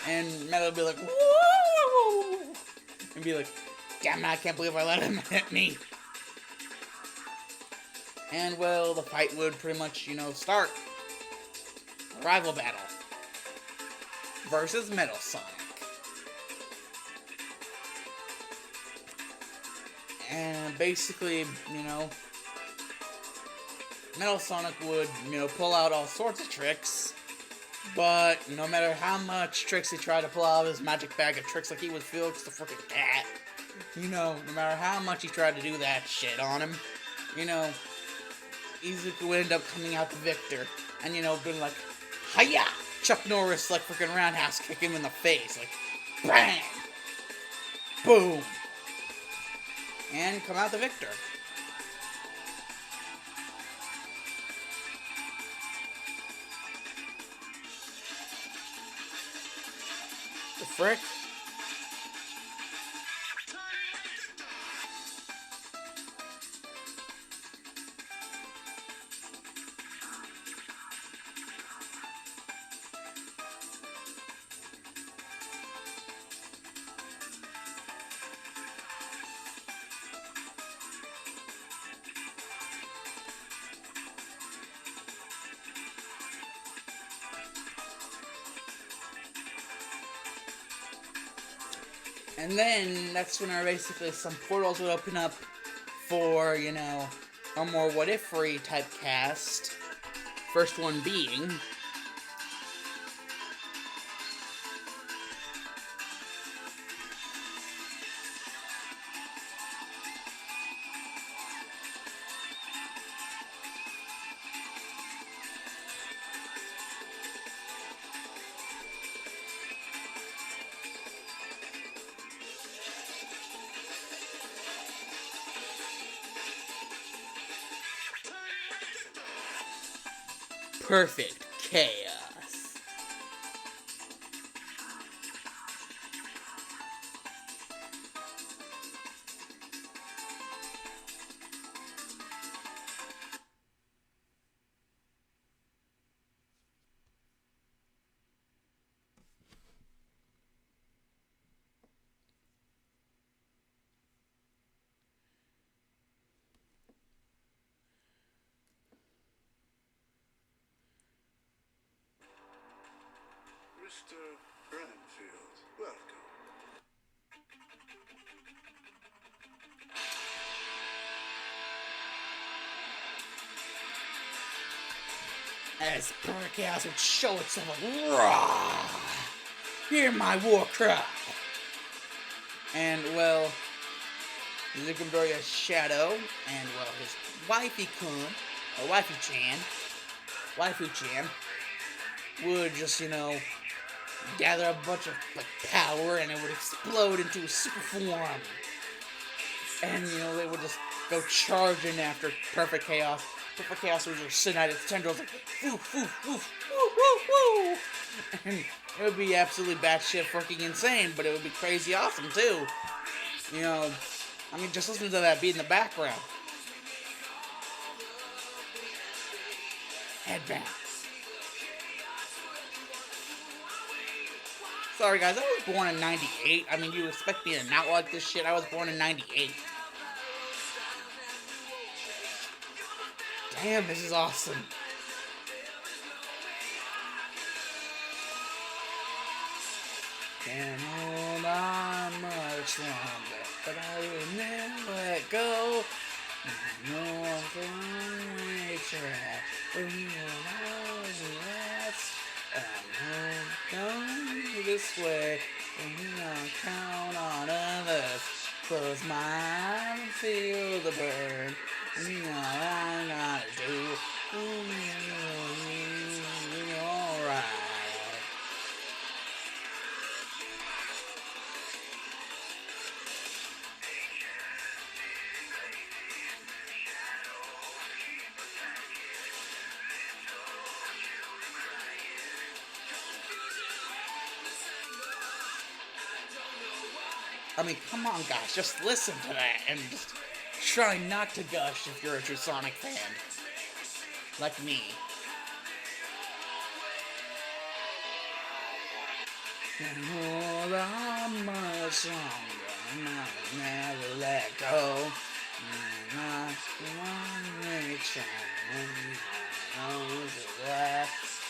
And Metal would be like, woo! And be like, damn it, I can't believe I let him hit me. And, well, the fight would pretty much, you know, start. Rival battle. Versus Metal Sonic. And basically, you know, Metal Sonic would, you know, pull out all sorts of tricks. But no matter how much tricks he tried to pull out of his magic bag of tricks like he was Felix the freaking cat, you know, no matter how much he tried to do that shit on him, you know, Izuku would end up coming out the victor. And, you know, being like, hiya! Chuck Norris, like, freaking roundhouse kick him in the face. Like, bang! Boom! And come out the victor. The frick? And then, that's when basically some portals would open up for, you know, a more what-if-free type cast. First one being... Perfect Chaos. Mr. Branfield, welcome. As Perfect Chaos would show itself like, raw! Hear my war cry! And, well, Izuku Midoriya's shadow, and, well, his wifey-kun, or waifu-chan, would just, gather a bunch of like power and it would explode into a super form. And, they would just go charging after Perfect Chaos. Perfect Chaos would just sit at its tendrils like, woof, woof, woof, woo, woo, woo. And it would be absolutely batshit freaking insane, but it would be crazy awesome, too. Just listen to that beat in the background. Headbang. Sorry, guys, I was born in 98. You expect me to not like this shit? I was born in 98. Damn, this is awesome. Can't hold on much longer, but I will never let go. No one can reach her. We will always rest. I'm going this way. We don't count on others. Close my eyes and feel the burn. All I gotta do. Alright. Come on, guys, just listen to that and just try not to gush if you're a true Sonic fan. Like me. Hold on much longer, and I'll never let go. Not one try, knows the last.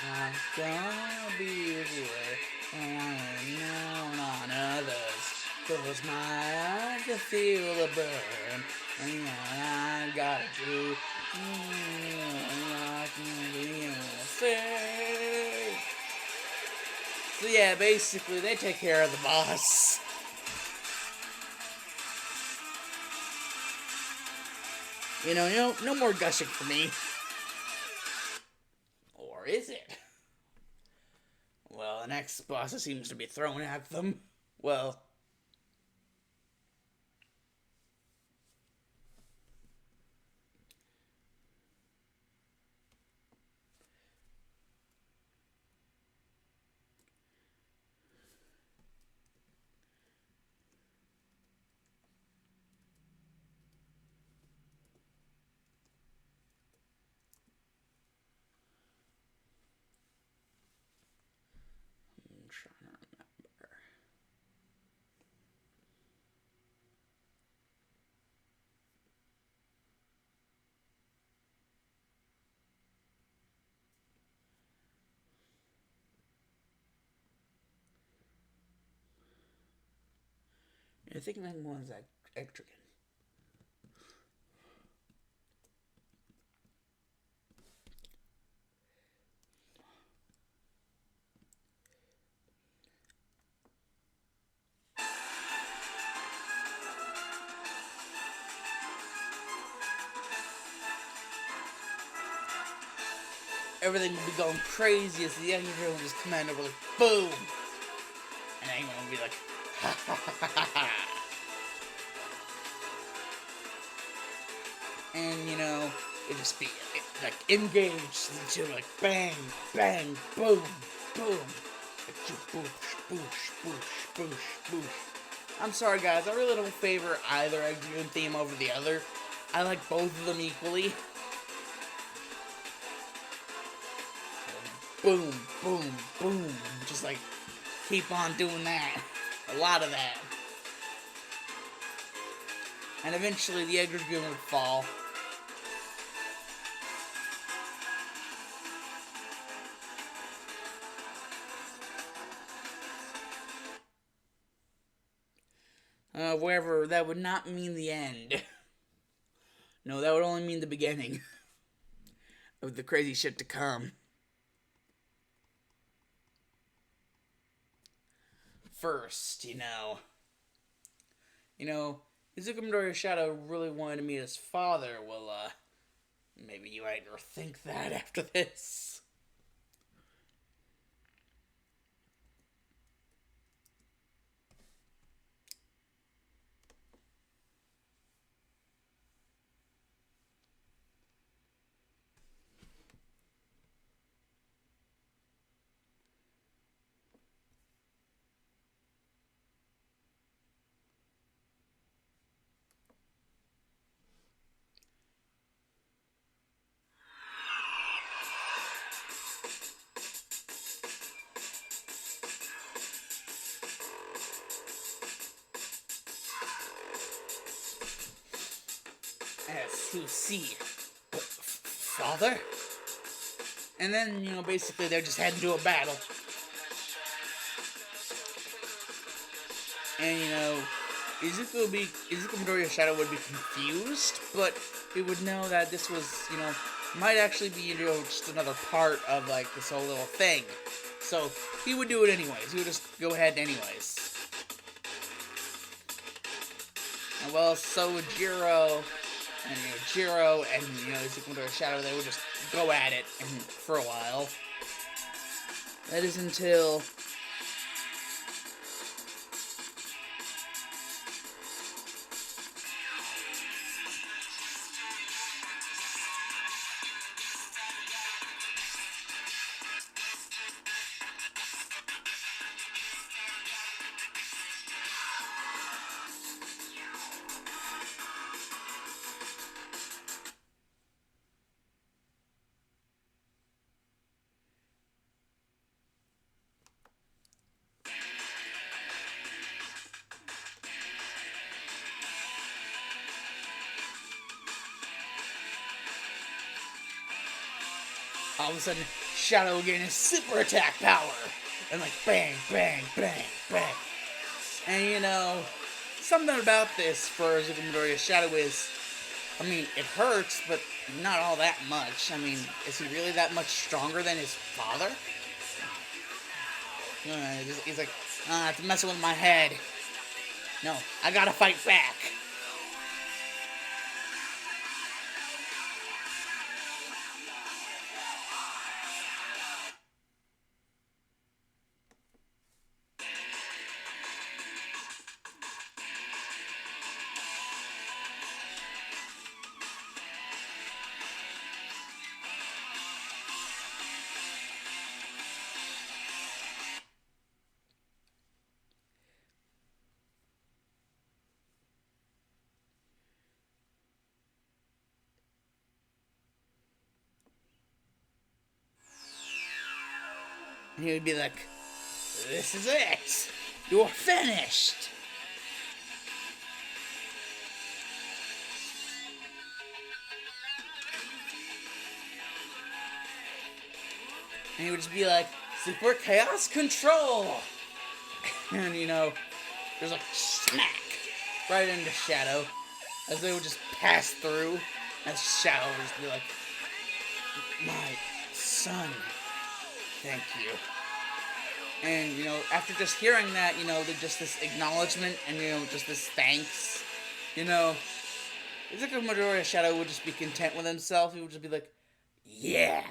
I'm not gonna be here, and I'm known on others. Close my eyes to feel the burn, and all I gotta do, I can be unfair. So yeah, basically they take care of the boss. No more gushing for me. Or is it? Well, the next boss seems to be thrown at them. Well, I'm trying to remember. I think that one's that Etrigan. Everything will be going crazy as the Etrigan will just come in over like boom, and everyone will be like, ha ha ha ha ha. And it just be like engaged into like bang, bang, boom, boom, like, boosh, boosh, boosh, boosh, boosh. I'm sorry, guys. I really don't favor either Etrigan theme over the other. I like both of them equally. Boom, boom, boom. Just like keep on doing that. A lot of that. And eventually the Etrigan would fall. However, that would not mean the end. No, that would only mean the beginning of the crazy shit to come. First, Izuku Midoriya Shadow really wanted to meet his father. Well, maybe you might rethink that after this. to see father. And then, basically they're just heading to a battle. And, Izuku Midoriya's shadow would be confused, but he would know that this was, might actually be, just another part of, like, this whole little thing. So, he would do it anyways. He would just go ahead anyways. And, well, so would Jiro, and, Izuku Midoriya's shadow, they would just go at it for a while. That is until... all of a sudden, Shadow will gain his super attack power. And like, bang, bang, bang, bang. And something about this for Izuku Midoriya's Shadow is, it hurts, but not all that much. Is he really that much stronger than his father? He's like, it's messing with my head. No, I gotta fight back. And he would be like, this is it. You're finished. And he would just be like, Super Chaos Control. And, there's a smack right into Shadow as they would just pass through. As Shadow would just be like, my son, thank you. And, after just hearing that, just this acknowledgement and, just this thanks, Izuku Midoriya's Shadow would just be content with himself. He would just be like, yeah.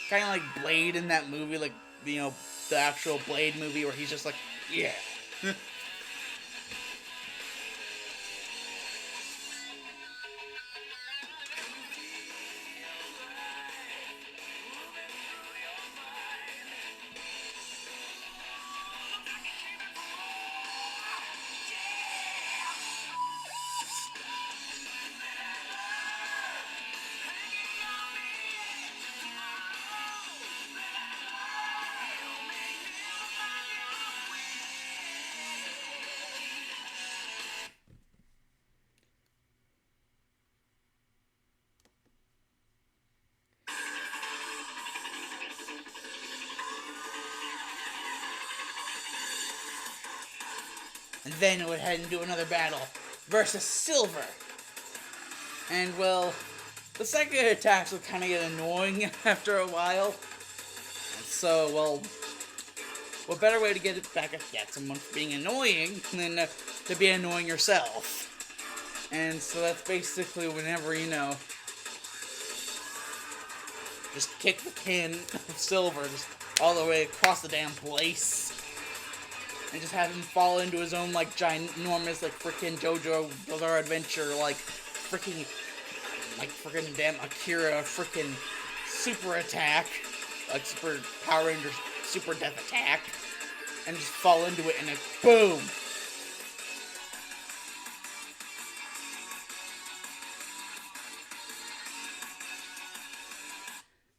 Kind of like Blade in that movie, like, the actual Blade movie where he's just like, yeah. And then it would head into another battle versus Silver. And, well, the psychic attacks would kind of get annoying after a while. And so, well, what better way to get it back at someone for being annoying than to be annoying yourself? And so that's basically whenever, just kick the can of Silver just all the way across the damn place. And just have him fall into his own, like, ginormous, like, frickin' JoJo Bizarre Adventure, like, frickin' damn Akira frickin' super attack, like, Super Power Ranger super death attack, and just fall into it and then boom!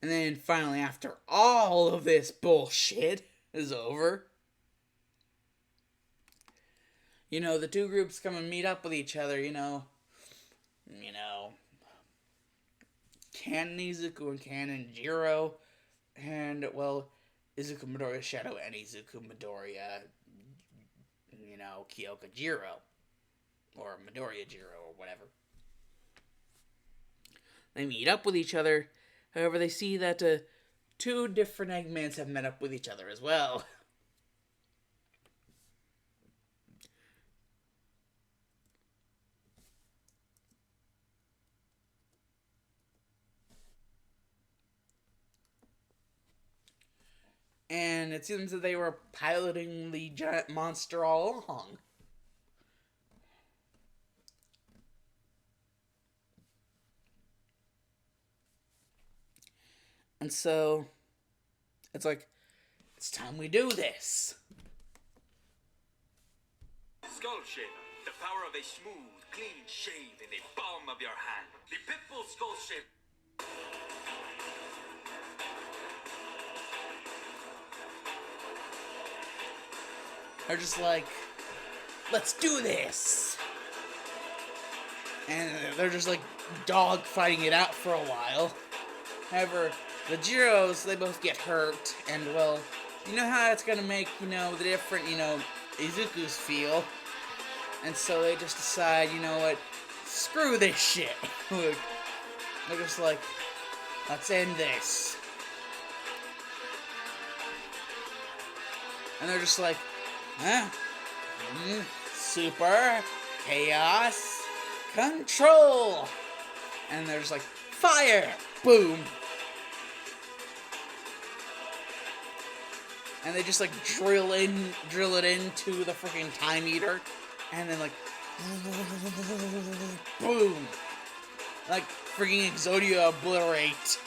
And then finally, after all of this bullshit is over, the two groups come and meet up with each other, you know, Canon Izuku and Canon Jiro, and, well, Izuku Midoriya Shadow and Izuku Midoriya, Kyoka Jiro, or Midoriya Jiro, or whatever. They meet up with each other, however, they see that two different Eggmans have met up with each other as well. And it seems that they were piloting the giant monster all along. And so, it's like, it's time we do this. Skull Shaver. The power of a smooth, clean shave in the palm of your hand. The Pitbull Skull Shaver. They're just like, let's do this. And they're just like dog fighting it out for a while. However, the Jiros, they both get hurt, and well, you know how it's gonna make, the different, Izuku's feel. And so they just decide, you know what, screw this shit. They're just like, let's end this. And they're just like, huh? Super chaos control. And they're just like, fire! Boom! And they just like drill it into the freaking time eater, and then like, boom! Like freaking Exodia obliterate.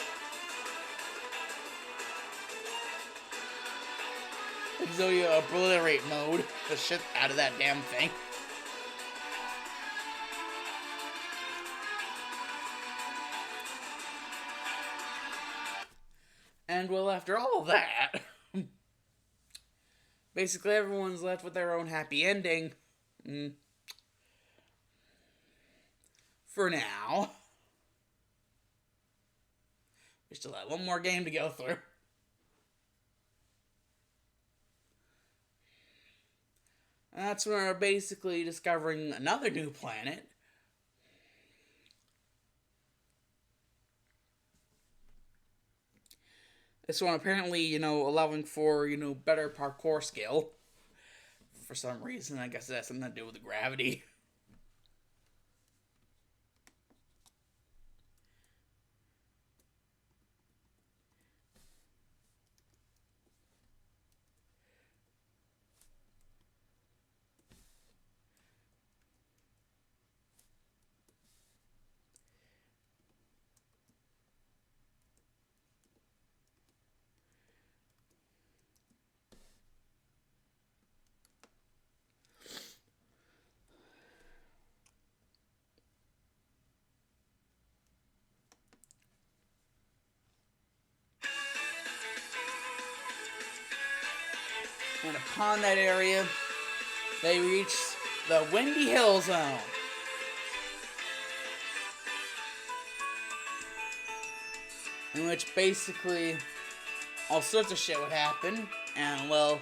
Exodia obliterate mode the shit out of that damn thing. And well, after all that, basically everyone's left with their own happy ending. For now. We still have one more game to go through. And that's when we're basically discovering another new planet. This one apparently, allowing for, better parkour skill. For some reason, I guess it has something to do with the gravity. And upon that area, they reach the Windy Hill Zone. In which basically all sorts of shit would happen, and well,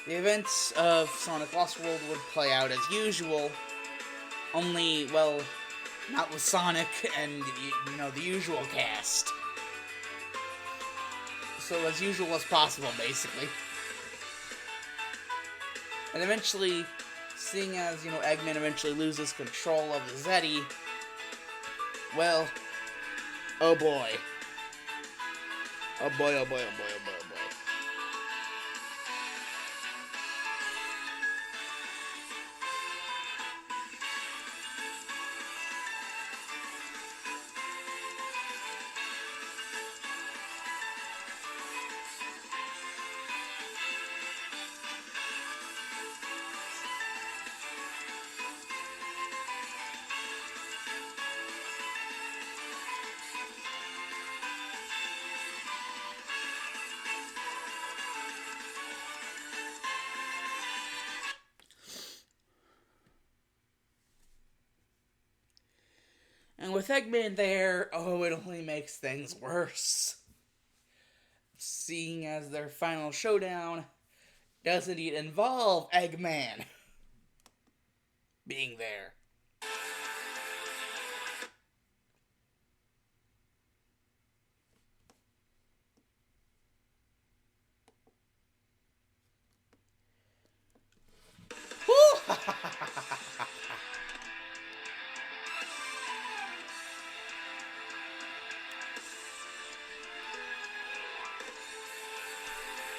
the events of Sonic Lost World would play out as usual, only, well, not with Sonic and, the usual cast. So as usual as possible, basically. And eventually, seeing as, Eggman eventually loses control of the Zeti, well, oh boy. Oh boy, oh boy, oh boy, oh boy, oh boy. with Eggman there, it only makes things worse. Seeing as their final showdown does indeed involve Eggman being there.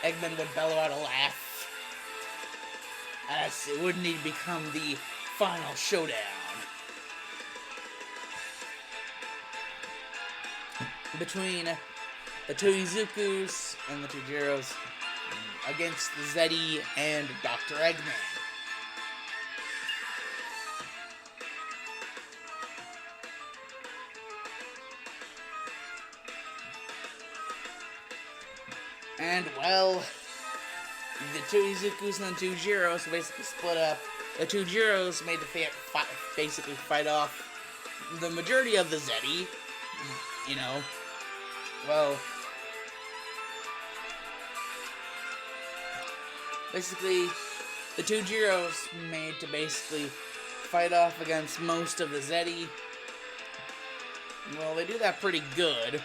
Eggman would bellow out a laugh, as it would need to become the final showdown between the two Izukus and the two Jiros against the Zeddy and Dr. Eggman. And, well, the two Izukus and the two Jiros basically split up. The two Jiros made the basically fight off the majority of the Zeddy. You know, well, basically, the two Jiros made to basically fight off against most of the Zeddy. Well, they do that pretty good.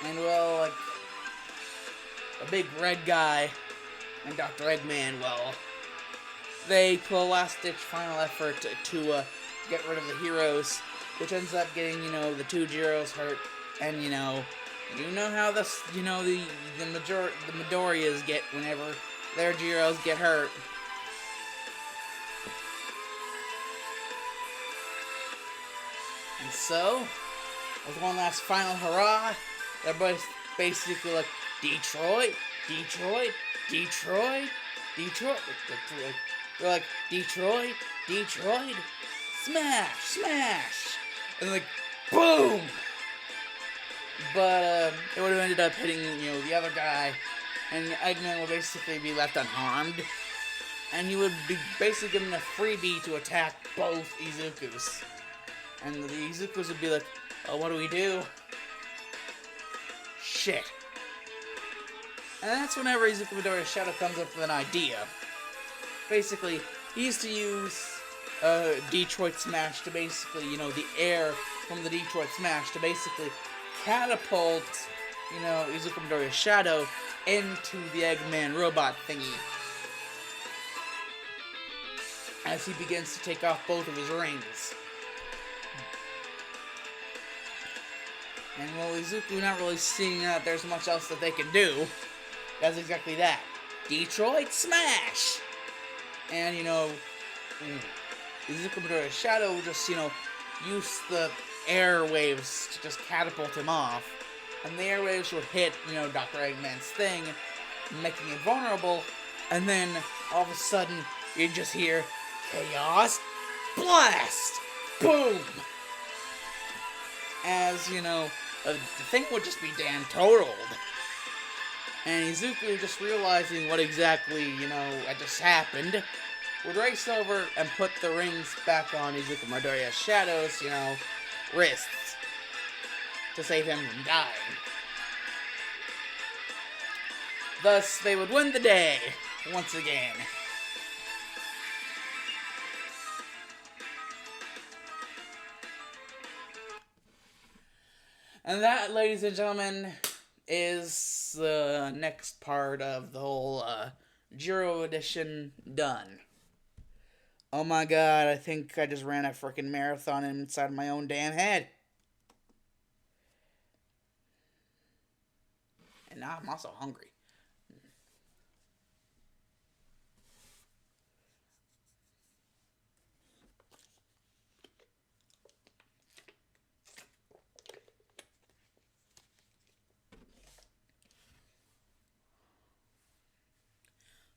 And, well, like, a big red guy and Dr. Eggman, well, they put a last-ditch final effort to get rid of the heroes, which ends up getting, the two Jiros hurt, and, you know how this, the Midoriyas get whenever their Jiros get hurt. And so, with one last final hurrah, they're both basically like, Detroit, Detroit, Detroit, Detroit. They're like, Detroit, Detroit, smash, smash. And like, boom! But it would have ended up hitting, the other guy. And Eggman would basically be left unharmed. And he would be basically given a freebie to attack both Izukus. And the Izukus would be like, oh, what do we do? Shit. And that's whenever Izuku Midoriya's Shadow comes up with an idea. Basically, he used to use Detroit Smash to basically, the air from the Detroit Smash to basically catapult, Izuku Midoriya's Shadow into the Eggman robot thingy. As he begins to take off both of his rings. And while Izuku not really seeing that there's much else that they can do, does exactly that. Detroit Smash! And, Izuku Midoriya's Shadow just, use the airwaves to just catapult him off. And the airwaves would hit, Dr. Eggman's thing, making it vulnerable. And then, all of a sudden, you just hear Chaos Blast! Boom! As, the thing would just be damn totaled. And Izuku, just realizing what exactly, had just happened, would race over and put the rings back on Izuku Midoriya's Shadow's, wrists. To save him from dying. Thus, they would win the day, once again. And that, ladies and gentlemen, is the next part of the whole Jiro edition done. Oh my god, I think I just ran a freaking marathon inside my own damn head. And now I'm also hungry.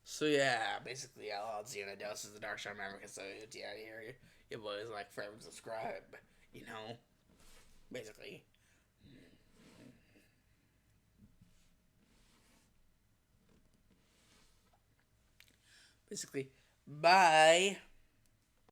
So yeah, basically, I'll see you in a dose of the Dark Star Memory. So yeah, your boys like, forever subscribe. Basically. Basically, bye.